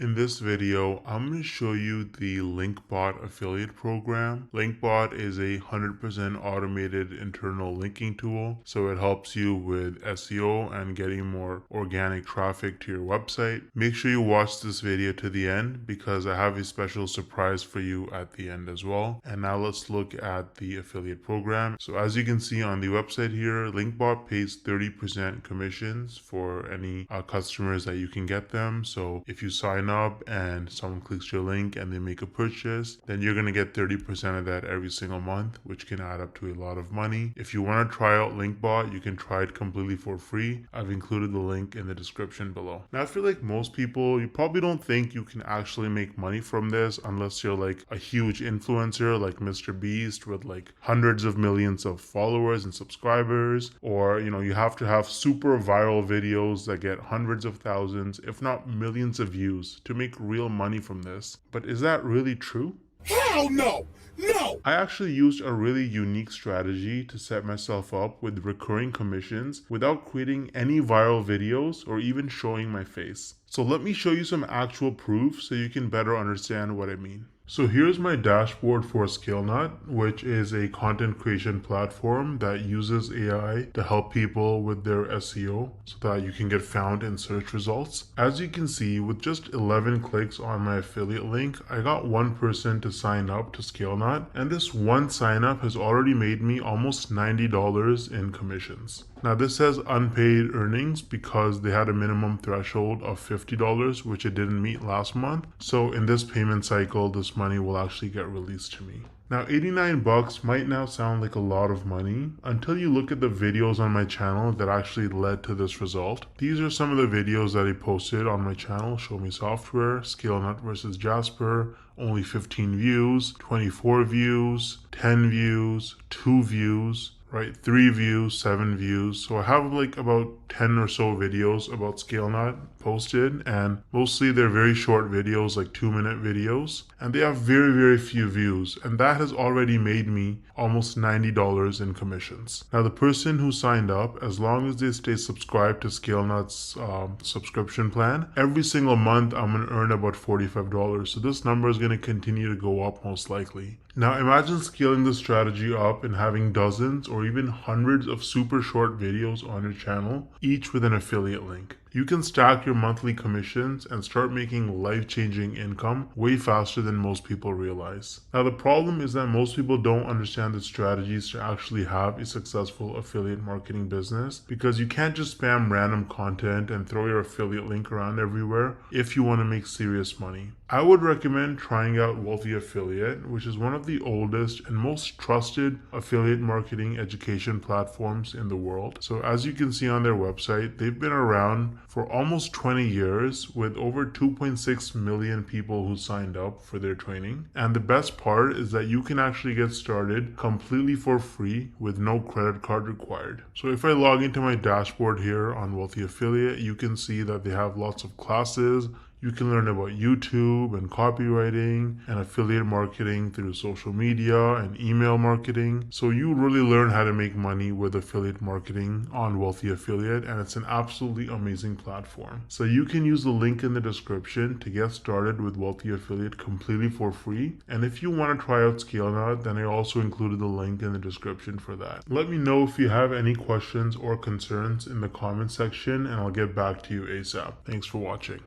In this video, I'm going to show you the Linkbot affiliate program. Linkbot is a 100% automated internal linking tool, so it helps you with SEO and getting more organic traffic to your website. Make sure you watch this video to the end because I have a special surprise for you at the end as well. And now let's look at the affiliate program. So as you can see on the website here, Linkbot pays 30% commissions for any customers that you can get them. So if you sign up and someone clicks your link and they make a purchase, then you're going to get 30% of that every single month, which can add up to a lot of money. If you want to try out Linkbot, you can try it completely for free. I've included the link in the description below. Now, I feel like most people, you probably don't think you can actually make money from this unless you're like a huge influencer like Mr. Beast with like hundreds of millions of followers and subscribers, or you have to have super viral videos that get hundreds of thousands, if not millions of views to make real money from this. But is that really true? Hell no! No! I actually used a really unique strategy to set myself up with recurring commissions without creating any viral videos or even showing my face. So let me show you some actual proof so you can better understand what I mean. So here's my dashboard for ScaleNut, which is a content creation platform that uses AI to help people with their SEO so that you can get found in search results. As you can see, with just 11 clicks on my affiliate link, I got one person to sign up to ScaleNut, and this one sign up has already made me almost $90 in commissions. Now this says unpaid earnings because they had a minimum threshold of $50, which it didn't meet last month. So in this payment cycle, this money will actually get released to me. Now 89 bucks might now sound like a lot of money until you look at the videos on my channel that actually led to this result. These are some of the videos that I posted on my channel: Show Me Software, ScaleNut versus Jasper, only 15 views, 24 views, 10 views, 2 views, right? 3 views, 7 views. So I have like about 10 or so videos about ScaleNut posted, and mostly they're very short videos, like 2-minute videos, and they have very few views, and that has already made me almost $90 in commissions. Now the person who signed up, as long as they stay subscribed to ScaleNut's subscription plan, every single month I'm going to earn about $45. So this number is going to continue to go up most likely. Now imagine scaling this strategy up and having dozens or even hundreds of super short videos on your channel, each with an affiliate link. You can stack your monthly commissions and start making life-changing income way faster than most people realize. Now the problem is that most people don't understand the strategies to actually have a successful affiliate marketing business, because you can't just spam random content and throw your affiliate link around everywhere if you want to make serious money. I would recommend trying out Wealthy Affiliate, which is one of the oldest and most trusted affiliate marketing education platforms in the world. So as you can see on their website, they've been around for almost 20 years with over 2.6 million people who signed up for their training. And the best part is that you can actually get started completely for free with no credit card required. So if I log into my dashboard here on Wealthy Affiliate, you can see that they have lots of classes. You can learn about YouTube and copywriting and affiliate marketing through social media and email marketing. So you really learn how to make money with affiliate marketing on Wealthy Affiliate, and it's an absolutely amazing platform. So you can use the link in the description to get started with Wealthy Affiliate completely for free. And if you want to try out ScaleNut, then I also included the link in the description for that. Let me know if you have any questions or concerns in the comment section, and I'll get back to you ASAP. Thanks for watching.